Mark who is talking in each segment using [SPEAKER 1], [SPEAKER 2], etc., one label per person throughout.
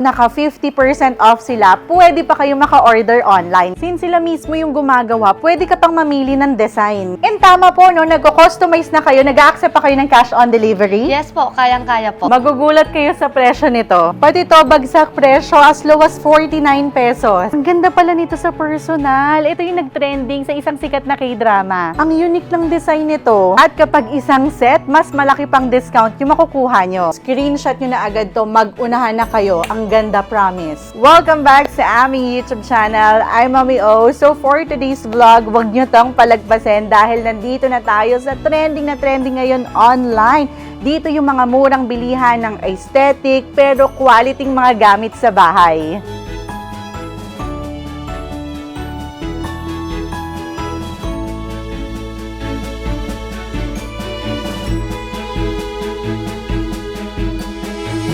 [SPEAKER 1] Naka 50% off sila, pwede pa kayo maka-order online. Since sila mismo yung gumagawa, pwede ka pang mamili ng design. And tama po, no, nag-customize na kayo, nag-accept pa kayo ng cash on delivery?
[SPEAKER 2] Yes po, kayang-kaya po.
[SPEAKER 1] Magugulat kayo sa presyo nito. Pati ito, bagsak presyo as low as 49 pesos. Ang ganda pala nito sa personal. Ito yung nag-trending sa isang sikat na K-drama. Ang unique ng design nito. At kapag isang set, mas malaki pang discount yung makukuha nyo. Screenshot nyo na agad to, mag-unahan na kayo. Ang ganda, promise. Welcome back sa aming YouTube channel. I'm Mami O. So for today's vlog, wag nyo tong palagpasin dahil nandito na tayo sa trending na trending ngayon online. Dito yung mga murang bilihan ng aesthetic pero quality mga gamit sa bahay.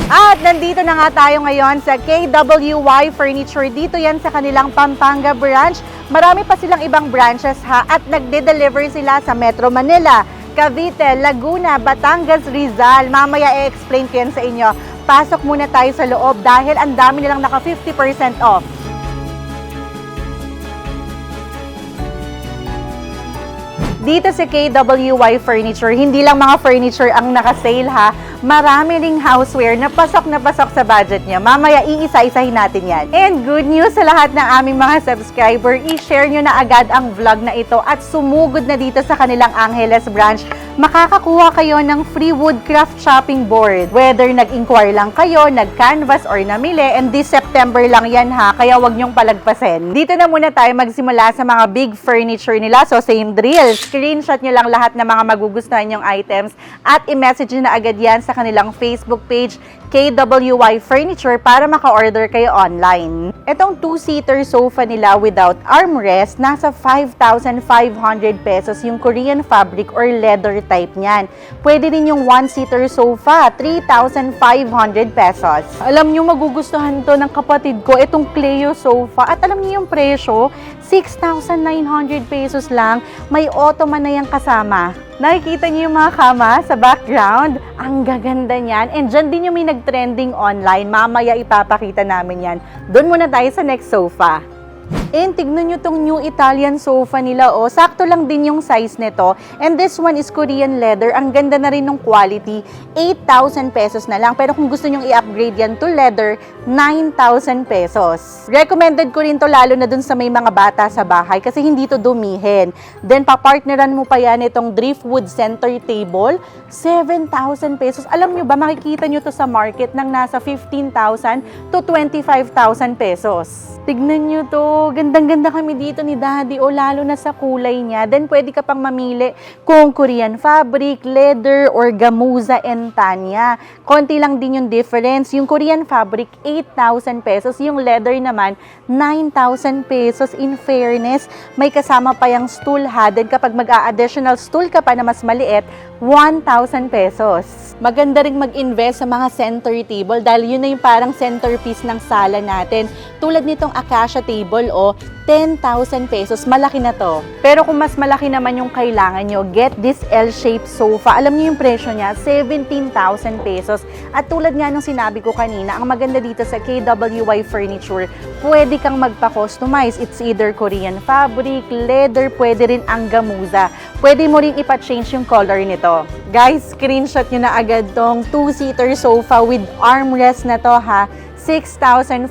[SPEAKER 1] At nandito na nga tayo ngayon sa KWY Furniture. Dito yan sa kanilang Pampanga branch. Marami pa silang ibang branches ha at nagde-deliver sila sa Metro Manila, Cavite, Laguna, Batangas, Rizal. Mamaya i-explain ko yan sa inyo. Pasok muna tayo sa loob dahil ang dami nilang naka 50% off. Dito sa KWY Furniture, hindi lang mga furniture ang naka-sale ha. Marami ring houseware na pasok sa budget niya. Mamaya iisa-isahin natin yan. And good news sa lahat ng aming mga subscriber, i-share nyo na agad ang vlog na ito at sumugod na dito sa kanilang Angeles branch. Makakakuha kayo ng free woodcraft chopping board. Whether nag-inquire lang kayo, nag-canvas or namili, and this September lang yan ha, kaya wag nyong palagpasin. Dito na muna tayo magsimula sa mga big furniture nila. So same drill, screenshot nyo lang lahat ng mga magugustuhan nyong items at i-message nyo na agad yan sa kanilang Facebook page, KWY Furniture, para maka-order kayo online. Itong 2-seater sofa nila without armrest, nasa 5,500 pesos yung Korean fabric or leather type niyan. Pwede din yung 1-seater sofa, 3,500 pesos. Alam nyo, magugustuhan to ng kapatid ko, itong Cleo sofa. At alam niyo yung presyo, 6,900 pesos lang. May ottoman na yung kasama. Nakikita niyo yung mga kama sa background? Ang gaganda niyan. And dyan din yung may nag-trending online. Mamaya ipapakita namin yan. Doon muna tayo sa next sofa. And tignan nyo tong new Italian sofa nila, oh. Sakto lang din yung size nito. And this one is Korean leather. Ang ganda na rin ng quality. 8,000 pesos na lang. Pero kung gusto nyong i-upgrade yan to leather, 9,000 pesos. Recommended ko rin to lalo na dun sa may mga bata sa bahay kasi hindi to dumihin. Then papartneran mo pa yan itong driftwood center table, 7,000 pesos. Alam nyo ba, makikita nyo to sa market ng nasa 15,000 to 25,000 pesos. Tignan nyo to. Gandang-ganda kami dito ni Daddy, o lalo na sa kulay niya. Then pwede ka pang mamili kung Korean fabric, leather, or gamuza and tanya. Konti lang din yung difference. Yung Korean fabric, 8,000 pesos. Yung leather naman, 9,000 pesos. In fairness, may kasama pa yung stool ha. Then kapag mag-a-additional stool ka pa na mas maliit, 1,000 pesos. Maganda ring mag-invest sa mga center table dahil yun na yung parang centerpiece ng sala natin. Tulad nitong acacia table, o 10,000 pesos. Malaki na to. Pero kung mas malaki naman yung kailangan nyo, get this L-shaped sofa. Alam niyo yung presyo niya, 17,000 pesos. At tulad nga nung sinabi ko kanina, ang maganda dito sa KWY Furniture, pwede kang magpa-customize. It's either Korean fabric, leather, pwede rin ang gamuza. Pwede mo rin ipa-change yung color nito. Guys, screenshot nyo na agad tong 2-seater sofa with armrest na to ha. 6,500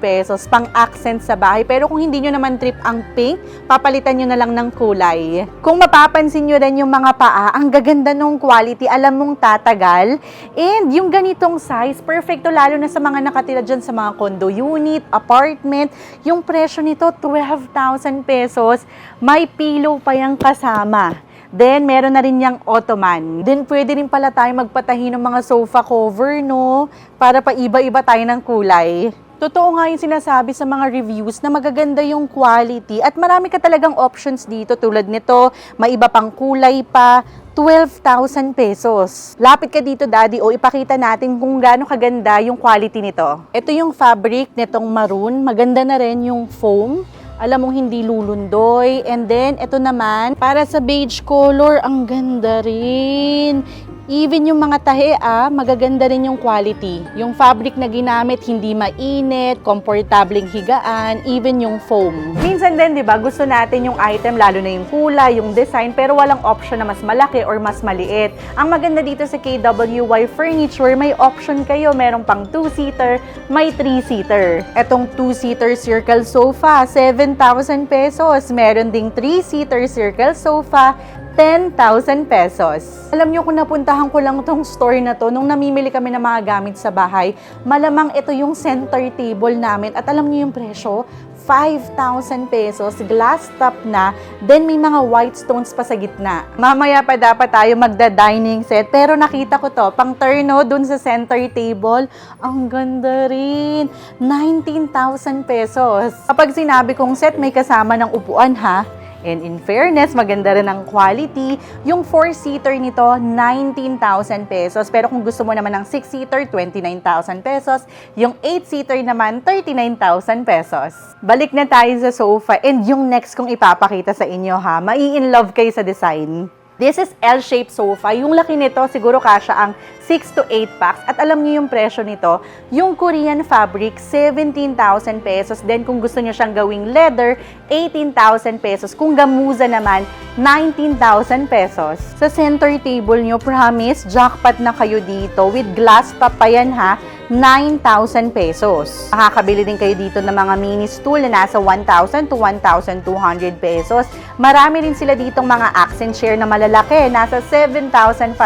[SPEAKER 1] pesos pang accent sa bahay. Pero kung hindi nyo naman trip ang pink, papalitan nyo na lang ng kulay. Kung mapapansin nyo rin yung mga paa, ang gaganda nung quality, alam mong tatagal. And yung ganitong size, perfecto lalo na sa mga nakatira dyan sa mga condo unit, apartment. Yung presyo nito, 12,000 pesos. May pillow pa yung kasama. Then, meron na rin yung ottoman. Then, pwede rin pala tayo magpatahi ng mga sofa cover, no? Para pa iba-iba tayo ng kulay. Totoo nga yung sinasabi sa mga reviews na magaganda yung quality at marami ka talagang options dito tulad nito, may iba pang kulay pa, 12,000 pesos. Lapit ka dito, Daddy, o ipakita natin kung gaano kaganda yung quality nito. Ito yung fabric nitong maroon, maganda na rin yung foam. Alam mong hindi lulundoy. And then, ito naman, para sa beige color, ang ganda rin. Even yung mga tahe, magaganda rin yung quality. Yung fabric na ginamit, hindi mainit, komportabling higaan, even yung foam. Minsan din, di ba, gusto natin yung item, lalo na yung kulay, yung design, pero walang option na mas malaki or mas maliit. Ang maganda dito sa KWY Furniture, may option kayo. Meron pang 2-seater, may 3-seater. Etong 2-seater circle sofa, 7,000 pesos. Meron ding 3-seater circle sofa, 10,000 pesos. Alam nyo, kung napuntahan ko lang tong store na to, nung namimili kami ng mga gamit sa bahay, malamang ito yung center table namin. At alam nyo yung presyo? 5,000 pesos, glass top na, then may mga white stones pa sa gitna. Mamaya pa dapat tayo magda-dining set, pero nakita ko to, pang turno dun sa center table, ang ganda rin, 19,000 pesos. Kapag sinabi kong set, may kasama ng upuan ha. And in fairness, maganda rin ang quality. Yung 4-seater nito, 19,000 pesos. Pero kung gusto mo naman ng 6-seater, 29,000 pesos. Yung 8-seater naman, 39,000 pesos. Balik na tayo sa sofa. And yung next kong ipapakita sa inyo ha, mai-in-love kayo sa design. This is L-shaped sofa. Yung laki nito, siguro kasya ang 6 to 8 packs. At alam niyo yung presyo nito, yung Korean fabric, 17,000 pesos. Then kung gusto niyo siyang gawing leather, 18,000 pesos. Kung gamuza naman, 19,000 pesos. Sa center table niyo, promise, jackpot na kayo dito. With glass top pa yan ha. 9,000 pesos. Makakabili din kayo dito ng mga mini stool na nasa 1,000 to 1,200 pesos. Marami rin sila ditong mga accent chair na malalaki, nasa 7,500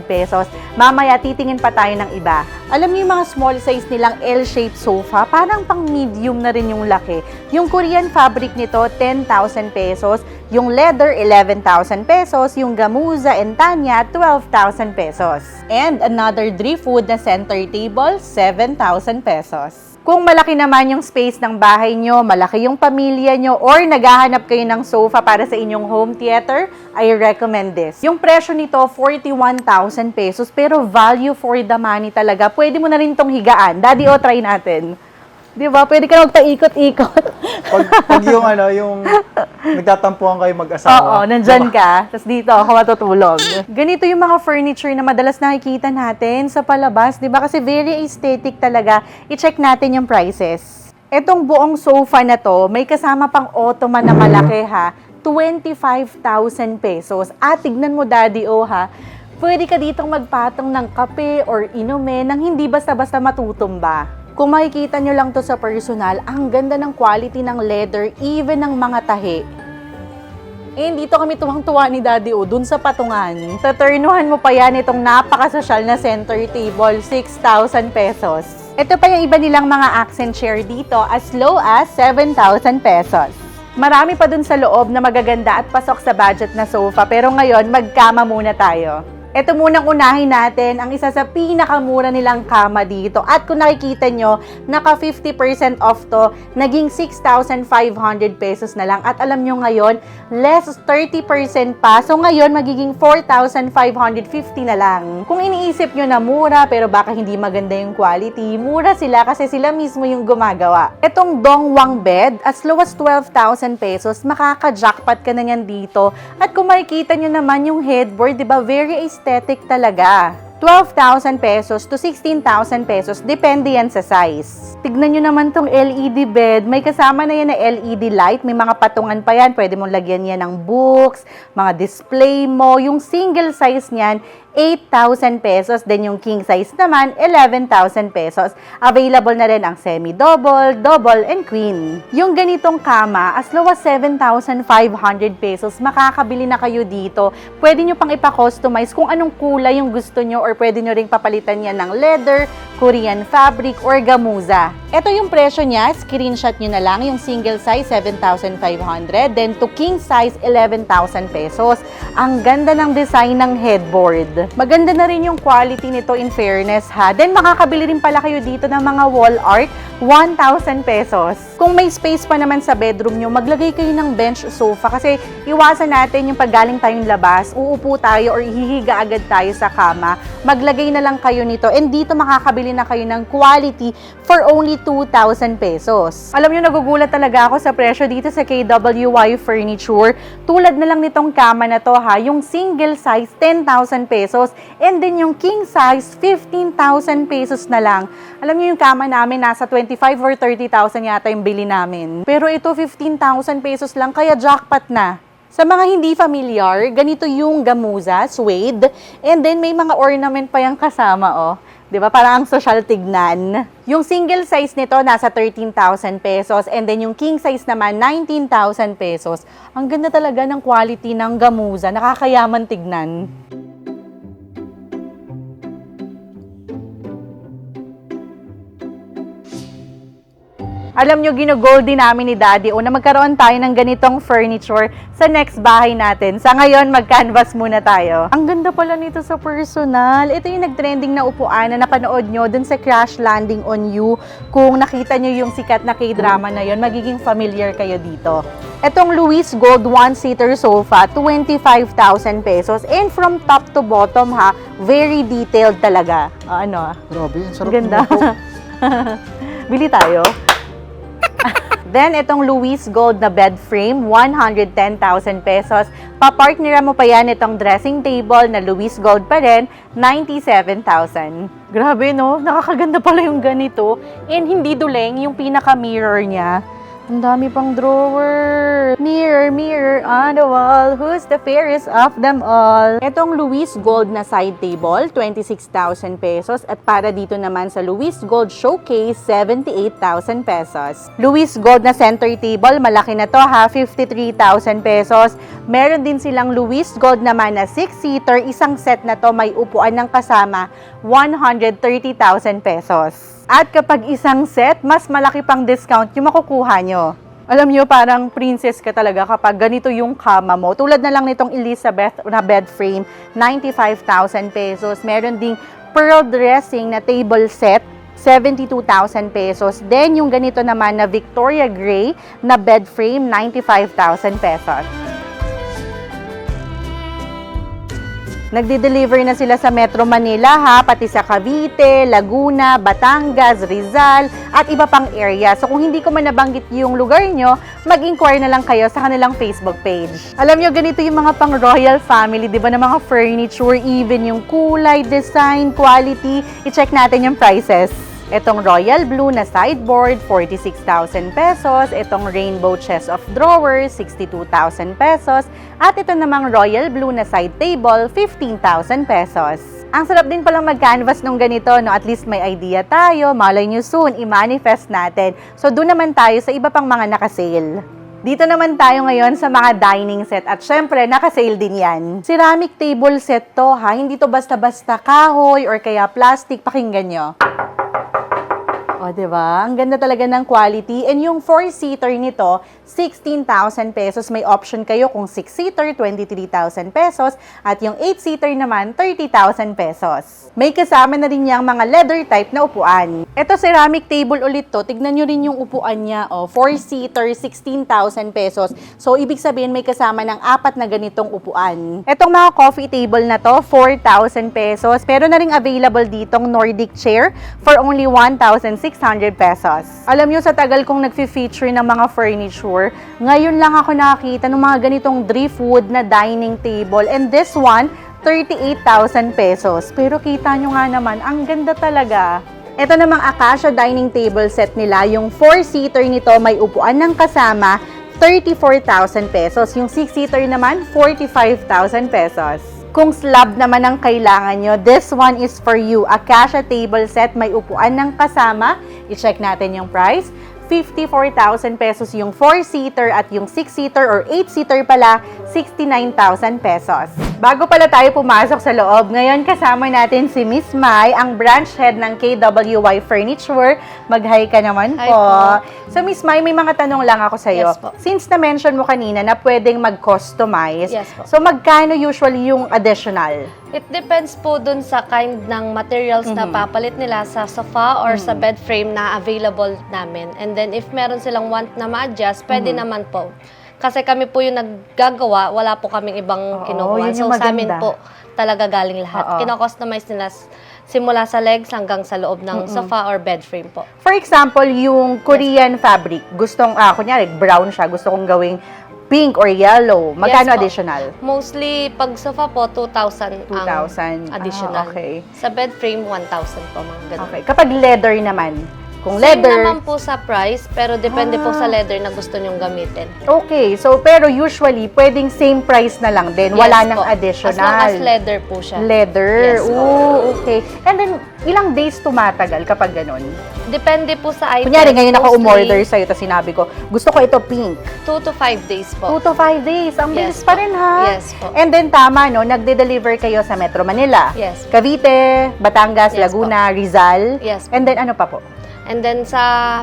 [SPEAKER 1] pesos. Mamaya titingin pa tayo ng iba. Alam niyo yung mga small size nilang L-shaped sofa, parang pang medium na rin yung laki. Yung Korean fabric nito, 10,000 pesos. Yung leather, 11,000 pesos. Yung gamuza and tanya, 12,000 pesos. And another driftwood na center table, 7,000 pesos. Kung malaki naman yung space ng bahay nyo, malaki yung pamilya nyo, or naghahanap kayo ng sofa para sa inyong home theater, I recommend this. Yung presyo nito, 41,000 pesos, pero value for the money talaga. Pwede mo na rin tong higaan. Daddy, try natin. Di ba? Pwede ka magpaikot-ikot.
[SPEAKER 2] pag yung nagtatampuhan kayo mag-asawa.
[SPEAKER 1] Oo, nandyan ka. Tapos dito, ako matutulog. Ganito yung mga furniture na madalas nakikita natin sa palabas. Di ba? Kasi very aesthetic talaga. I-check natin yung prices. Etong buong sofa na to, may kasama pang ottoman na malaki ha. 25,000 pesos. At tignan mo, Daddy, ha. Pwede ka ditong magpatong ng kape or inumin nang hindi basta-basta matutumba. Kung makikita nyo lang to sa personal, ang ganda ng quality ng leather, even ng mga tahi. Dito kami tuwang-tuwa ni Daddy dun sa patungan. Taturnuhan mo pa yan itong napakasosyal na center table, 6,000 pesos. Ito pa yung iba nilang mga accent chair dito, as low as 7,000 pesos. Marami pa dun sa loob na magaganda at pasok sa budget na sofa, pero ngayon, magkama muna tayo. Ito munang unahin natin, ang isa sa pinakamura nilang kama dito. At kung nakikita nyo, naka 50% off to, naging 6,500 pesos na lang. At alam nyo ngayon, less 30% pa. So ngayon, magiging 4,550 na lang. Kung iniisip nyo na mura, pero baka hindi maganda yung quality, mura sila kasi sila mismo yung gumagawa. Itong Dongwang bed, as low as 12,000 pesos, makaka-jackpot ka na yan dito. At kung makikita nyo naman yung headboard, diba, very aesthetic talaga. 12,000 pesos to 16,000 pesos, depende yan sa size. Tignan nyo naman tong LED bed, may kasama na yan na LED light, may mga patungan pa yan, pwede mong lagyan yan ng books, mga display mo, yung single size niyan, 8,000 pesos, then yung king size naman, 11,000 pesos. Available na rin ang semi-double, double, and queen. Yung ganitong kama, as low as 7,500 pesos, makakabili na kayo dito. Pwede nyo pang ipa-customize kung anong kulay yung gusto nyo or pwede nyo ring papalitan yan ng leather, Korean fabric, or gamuza. Ito yung presyo niya, screenshot nyo na lang, yung single size, 7,500, then to king size, 11,000 pesos. Ang ganda ng design ng headboard. Maganda na rin yung quality nito in fairness ha. Then makakabili rin pala kayo dito ng mga wall art 1,000 pesos. Kung may space pa naman sa bedroom nyo, maglagay kayo ng bench sofa kasi iwasan natin yung paggaling tayong labas, uupo tayo or hihiga agad tayo sa kama. Maglagay na lang kayo nito and dito makakabili na kayo ng quality for only 2,000 pesos. Alam nyo, nagugulat talaga ako sa presyo dito sa KWY Furniture. Tulad na lang nitong kama na to ha, yung single size 10,000 pesos and then yung king size 15,000 pesos na lang. Alam nyo yung kama namin nasa 25 or 30,000 yata yung bili namin. Pero ito 15,000 pesos lang kaya jackpot na. Sa mga hindi familiar, ganito yung gamuza, suede, and then may mga ornament pa yung kasama, oh. 'Di ba? Parang ang social tignan. Yung single size nito nasa 13,000 pesos and then yung king size naman 19,000 pesos. Ang ganda talaga ng quality ng gamuza, nakakayaman tignan. Alam nyo, ginugol din namin ni Daddy na magkaroon tayo ng ganitong furniture sa next bahay natin. Sa ngayon, mag-canvas muna tayo. Ang ganda pala nito sa personal. Ito yung nag-trending na upuan na napanood nyo dun sa Crash Landing on You. Kung nakita nyo yung sikat na K-drama na yon, magiging familiar kayo dito. Itong Louis Gold one-seater sofa, 25,000 pesos. And from top to bottom ha, very detailed talaga.
[SPEAKER 2] Grabe, ang sarap
[SPEAKER 1] Ganda.
[SPEAKER 2] ng upo.
[SPEAKER 1] Bili tayo. Then, itong Louis Gold na bed frame, 110,000 pesos. Papartnera mo pa yan itong dressing table na Louis Gold pa rin, 97,000. Grabe, no? Nakakaganda pala yung ganito. And hindi duleng yung pinaka-mirror niya. Ang dami pang drawer. Mirror, mirror on the wall, who's the fairest of them all? Etong Louis Gold na side table, 26,000 pesos. At para dito naman sa Louis Gold Showcase, 78,000 pesos. Louis Gold na center table, malaki na to ha, 53,000 pesos. Meron din silang Louis Gold naman na 6-seater, isang set na to may upuan ng kasama, 130,000 pesos. At kapag isang set, mas malaki pang discount yung makukuha nyo. Alam nyo, parang princess ka talaga kapag ganito yung kama mo. Tulad na lang nitong Elizabeth na bed frame, 95,000 pesos. Meron ding pearl dressing na table set, 72,000 pesos. Then, yung ganito naman na Victoria Gray na bed frame, 95,000 pesos. Nagde-deliver na sila sa Metro Manila ha, pati sa Cavite, Laguna, Batangas, Rizal, at iba pang area. So kung hindi ko man nabanggit yung lugar nyo, mag-inquire na lang kayo sa kanilang Facebook page. Alam nyo, ganito yung mga pang royal family, di ba, na mga furniture, even yung kulay, design, quality, i-check natin yung prices. Itong royal blue na sideboard, 46,000 pesos. Itong rainbow chest of drawers, 62,000 pesos. At ito namang royal blue na side table, 15,000 pesos. Ang sarap din palang mag-canvas nung ganito, no? At least may idea tayo, malay nyo soon, i-manifest natin. So doon naman tayo sa iba pang mga nakasale. Dito naman tayo ngayon sa mga dining set at syempre, naka-sale din yan. Ceramic table set to ha, hindi to basta-basta kahoy or kaya plastic, pakinggan nyo. O, diba? Ang ganda talaga ng quality. And yung 4-seater nito, 16,000 pesos. May option kayo kung 6-seater, 23,000 pesos. At yung 8-seater naman, 30,000 pesos. May kasama na rin yung mga leather type na upuan. Ito, ceramic table ulit to. Tignan nyo rin yung upuan niya. 4-seater, 16,000 pesos. So, ibig sabihin may kasama ng 4 na ganitong upuan. Etong mga coffee table na to, 4,000 pesos. Pero na rin available ditong Nordic chair for only 1,600 pesos. Alam nyo, sa tagal kong nag-feature ng mga furniture, ngayon lang ako nakakita ng mga ganitong driftwood na dining table. And this one, 38,000 pesos. Pero kita nyo nga naman, ang ganda talaga. Ito namang Acacia dining table set nila. Yung 4-seater nito, may upuan ng kasama, 34,000 pesos. Yung 6-seater naman, 45,000 pesos. Kung slab naman ang kailangan nyo, this one is for you. Acacia table set, may upuan ng kasama. I-check natin yung price. 54,000 pesos yung 4-seater at yung 6-seater or 8-seater pala, 69,000 pesos. Bago pala tayo pumasok sa loob, ngayon kasama natin si Miss Mai, ang branch head ng KWY Furniture. Mag-hi ka naman
[SPEAKER 3] Hi
[SPEAKER 1] po.
[SPEAKER 3] po.
[SPEAKER 1] So Miss Mai, may mga tanong lang ako sa'yo.
[SPEAKER 3] Yes po.
[SPEAKER 1] Since na-mention mo kanina na pwedeng mag-customize,
[SPEAKER 3] Yes po.
[SPEAKER 1] so magkano usually yung additional?
[SPEAKER 3] It depends po dun sa kind ng materials na papalit nila sa sofa or sa bed frame na available namin. And then, if meron silang want na ma-adjust, pwede naman po. Kasi kami po yung naggagawa, wala po kaming ibang kinukuha.
[SPEAKER 1] yun
[SPEAKER 3] So,
[SPEAKER 1] yung
[SPEAKER 3] sa amin
[SPEAKER 1] maganda.
[SPEAKER 3] po, talaga galing lahat. Kino-customize nila simula sa legs hanggang sa loob ng sofa or bed frame po.
[SPEAKER 1] For example, yung Korean fabric, kunyari, brown siya, gusto kong gawing pink or yellow. Magkano
[SPEAKER 3] Yes po.
[SPEAKER 1] additional?
[SPEAKER 3] Mostly, pag sofa po, 2,000 ang
[SPEAKER 1] 2,000.
[SPEAKER 3] additional.
[SPEAKER 1] Okay.
[SPEAKER 3] Sa bed frame, 1,000 po, mga ganun.
[SPEAKER 1] Okay. Kapag leather naman, kung
[SPEAKER 3] Same
[SPEAKER 1] leather,
[SPEAKER 3] naman po sa price, pero depende po sa leather na gusto nyong gamitin.
[SPEAKER 1] okay. So, pero usually, pwedeng same price na lang din. Wala
[SPEAKER 3] Yes
[SPEAKER 1] nang
[SPEAKER 3] po.
[SPEAKER 1] additional.
[SPEAKER 3] As long as leather po siya.
[SPEAKER 1] Leather.
[SPEAKER 3] Yes po.
[SPEAKER 1] Ooh, okay. And then, ilang days tumatagal kapag ganun?
[SPEAKER 3] Depende po sa item.
[SPEAKER 1] Kunyari, ngayon ako
[SPEAKER 3] Mostly,
[SPEAKER 1] umorder sa'yo, tapos sinabi ko, gusto ko ito pink.
[SPEAKER 3] 2 to 5 days po.
[SPEAKER 1] 2 to 5 days. Ang bilis
[SPEAKER 3] Yes
[SPEAKER 1] pa
[SPEAKER 3] po.
[SPEAKER 1] rin, ha?
[SPEAKER 3] Yes po.
[SPEAKER 1] And then, tama, no? Nagde-deliver kayo sa Metro Manila.
[SPEAKER 3] Yes.
[SPEAKER 1] Cavite, Batangas,
[SPEAKER 3] Yes
[SPEAKER 1] Laguna, Rizal.
[SPEAKER 3] Yes po.
[SPEAKER 1] And then, ano pa po?
[SPEAKER 3] And then sa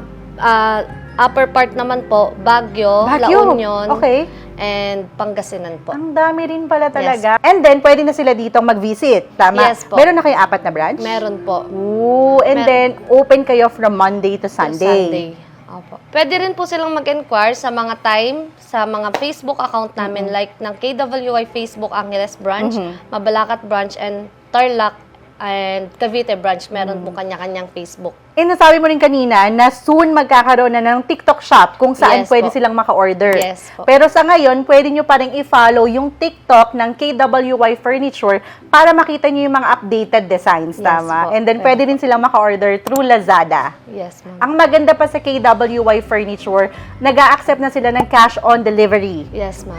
[SPEAKER 3] upper part naman po, Baguio, La
[SPEAKER 1] Baguio.
[SPEAKER 3] Union,
[SPEAKER 1] Okay.
[SPEAKER 3] and Pangasinan po.
[SPEAKER 1] Ang dami rin pala talaga. And then, pwede na sila dito mag-visit. Tama?
[SPEAKER 3] Yes po.
[SPEAKER 1] Meron na kayo 4 na branch?
[SPEAKER 3] Meron po.
[SPEAKER 1] Ooh, and then, open kayo from Monday to Sunday.
[SPEAKER 3] Opo. Pwede rin po silang mag-inquire sa mga time, sa mga Facebook account namin, like ng KWY Facebook Angeles branch, Mabalacat branch, and Tarlac and Cavite branch. Meron po kanya-kanyang Facebook.
[SPEAKER 1] Eh, nasabi mo rin kanina na soon magkakaroon na ng TikTok shop kung saan
[SPEAKER 3] Yes
[SPEAKER 1] pwede
[SPEAKER 3] po.
[SPEAKER 1] silang maka-order.
[SPEAKER 3] Yes po.
[SPEAKER 1] Pero sa ngayon, pwede nyo pa rin i-follow yung TikTok ng KWY Furniture para makita nyo yung mga updated designs,
[SPEAKER 3] Yes
[SPEAKER 1] tama?
[SPEAKER 3] po.
[SPEAKER 1] And then, pwede rin silang maka-order through Lazada.
[SPEAKER 3] Yes, ma'am.
[SPEAKER 1] Ang maganda pa sa KWY Furniture, nag-a-accept na sila ng cash on delivery.
[SPEAKER 3] Yes, ma'am.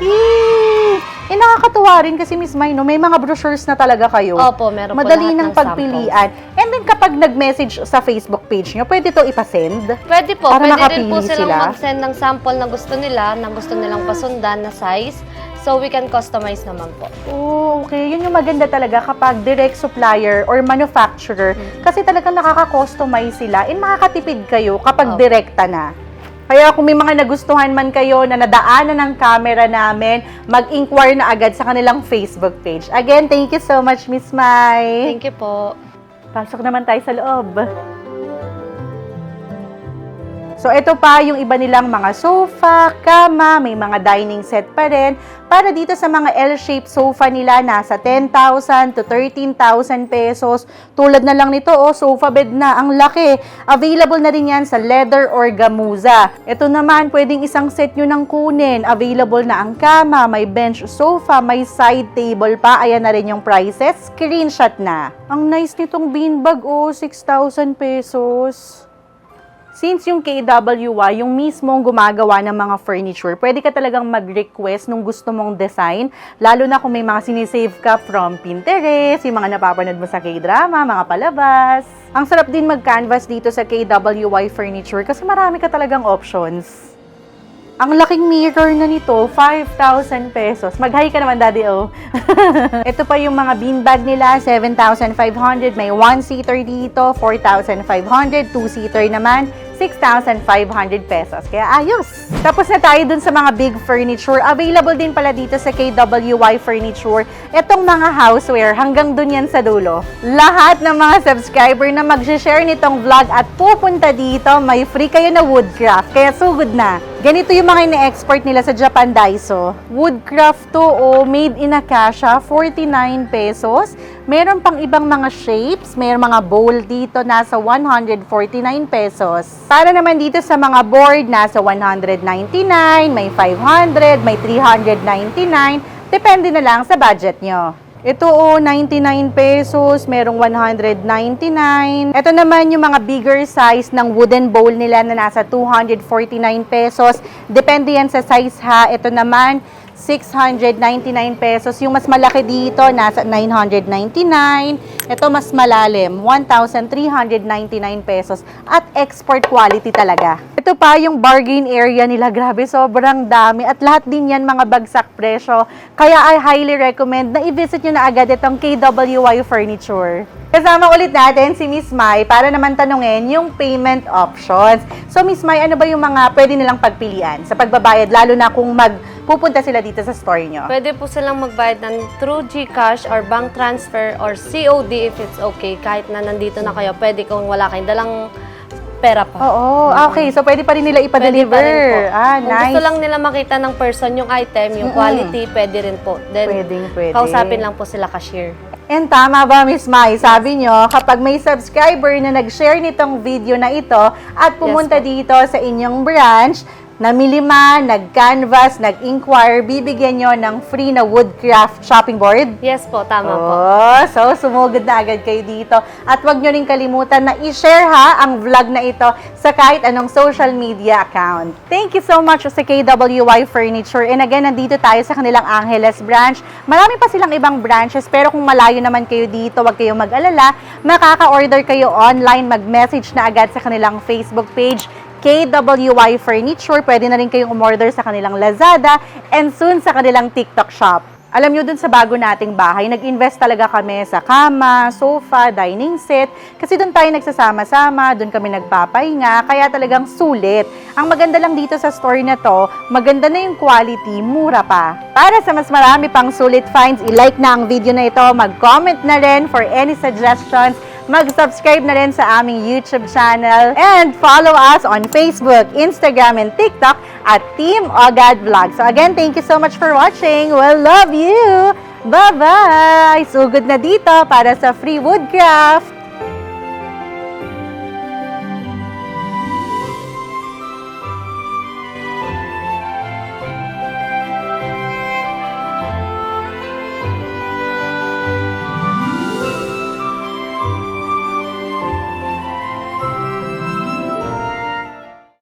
[SPEAKER 1] Eh, nakakatuwa rin kasi Miss May, no? May mga brochures na talaga kayo.
[SPEAKER 3] Opo, meron po
[SPEAKER 1] Madali
[SPEAKER 3] lahat
[SPEAKER 1] ng
[SPEAKER 3] ng
[SPEAKER 1] pagpilian. And then kapag nag-message sa Facebook page nyo, pwede to ipasend?
[SPEAKER 3] Pwede po.
[SPEAKER 1] Para
[SPEAKER 3] Pwede rin po
[SPEAKER 1] makapili
[SPEAKER 3] silang
[SPEAKER 1] sila?
[SPEAKER 3] mag-send ng sample na gusto nila, na gusto nilang pasundan na size. So, we can customize naman po.
[SPEAKER 1] Oh, okay. Yun yung maganda talaga kapag direct supplier or manufacturer. Kasi talagang nakaka-customize sila and makakatipid kayo kapag
[SPEAKER 3] Opo.
[SPEAKER 1] direkta na. Kaya kung may mga nagustuhan man kayo na nadaanan ng camera namin, mag-inquire na agad sa kanilang Facebook page. Again, thank you so much, Miss Mai.
[SPEAKER 3] Thank you po.
[SPEAKER 1] Pasok naman tayo sa loob. So, ito pa yung iba nilang mga sofa, kama, may mga dining set pa rin. Para dito sa mga L-shaped sofa nila, nasa 10,000 to 13,000 pesos. Tulad na lang nito, sofa bed na. Ang laki. Available na rin yan sa leather or gamuza. Ito naman, pwedeng isang set nyo nang kunin. Available na ang kama, may bench sofa, may side table pa. Ayan na rin yung prices. Screenshot na. Ang nice nitong beanbag, 6,000 pesos. Since yung KWY, yung mismong gumagawa ng mga furniture, pwede ka talagang mag-request nung gusto mong design, lalo na kung may mga sinisave ka from Pinterest, yung mga napapanood mo sa K-drama, mga palabas. Ang sarap din mag-canvas dito sa KWY Furniture kasi marami ka talagang options. Ang laking mirror na nito, 5,000 pesos. Mag-hi ka naman, Daddy O. Ito pa yung mga beanbag nila, 7,500. May 1-seater dito, 4,500. 2-seater naman, 6,500 pesos. Kaya ayos! Tapos na tayo dun sa mga big furniture. Available din pala dito sa KWY Furniture. Itong mga houseware, hanggang dun yan sa dulo. Lahat ng mga subscriber na mag-share nitong vlog at pupunta dito, may free kayo na woodcraft. Kaya sugod na. Ganito yung mga ine-export nila sa Japan Daiso. Woodcraft to, made in Acacia, 49 pesos. Meron pang ibang mga shapes. Meron mga bowl dito, nasa 149 pesos. Para naman dito sa mga board, nasa 199, may 500, may 399. Depende na lang sa budget nyo. Ito 99 pesos, merong 199. Ito naman yung mga bigger size ng wooden bowl nila na nasa 249 pesos. Depende yan sa size ha. Ito naman, 699 pesos. Yung mas malaki dito, nasa 999. Ito mas malalim, 1,399 pesos. At export quality talaga. Ito pa yung bargain area nila. Grabe, sobrang dami. At lahat din yan mga bagsak presyo. Kaya I highly recommend na i-visit nyo na agad itong KWY Furniture. Kasama ulit natin si Miss Mai para naman tanungin yung payment options. So Miss Mai, ano ba yung mga pwede nilang pagpilian sa pagbabayad, lalo na kung pupunta sila dito sa store nyo?
[SPEAKER 3] Pwede po silang magbayad ng through GCash or bank transfer or COD if it's okay. Kahit na nandito na kayo, pwede kung wala kayong dalang pera pa.
[SPEAKER 1] Oo, okay. So, pwede pa rin nila
[SPEAKER 3] Pwede pa
[SPEAKER 1] ipa-deliver.
[SPEAKER 3] rin po.
[SPEAKER 1] Ah,
[SPEAKER 3] Kung
[SPEAKER 1] nice.
[SPEAKER 3] gusto lang nila makita ng person yung item, yung quality, pwede rin po. Then,
[SPEAKER 1] Pwede.
[SPEAKER 3] kausapin lang po sila cashier.
[SPEAKER 1] And tama ba, Miss Mai? Sabi nyo, kapag may subscriber na nag-share nitong video na ito at pumunta
[SPEAKER 3] po.
[SPEAKER 1] dito sa inyong branch, namili man, nag-canvas, nag-inquire, bibigyan nyo ng free na woodcraft shopping board.
[SPEAKER 3] Yes po, tama po.
[SPEAKER 1] Oh, so sumugod na agad kayo dito. At wag nyo rin kalimutan na i-share ha ang vlog na ito sa kahit anong social media account. Thank you so much sa KWY Furniture. And again, nandito tayo sa kanilang Angeles branch. Marami pa silang ibang branches, pero kung malayo naman kayo dito, wag kayong mag-alala. Makaka-order kayo online, mag-message na agad sa kanilang Facebook page, KWY Furniture. Pwede na rin kayong umorder sa kanilang Lazada and soon sa kanilang TikTok shop. Alam nyo, dun sa bago nating bahay, nag-invest talaga kami sa kama, sofa, dining set. Kasi dun tayo nagsasama-sama, dun kami nagpapahinga, kaya talagang sulit. Ang maganda lang dito sa store na to, maganda na yung quality, mura pa. Para sa mas marami pang sulit finds, i-like na ang video na ito, mag-comment na rin for any suggestions, mag-subscribe na rin sa aming YouTube channel, and follow us on Facebook, Instagram, and TikTok at Team Ogad Vlog. So again, thank you so much for watching. We'll love you! Bye-bye! Sugod na dito para sa free woodcraft!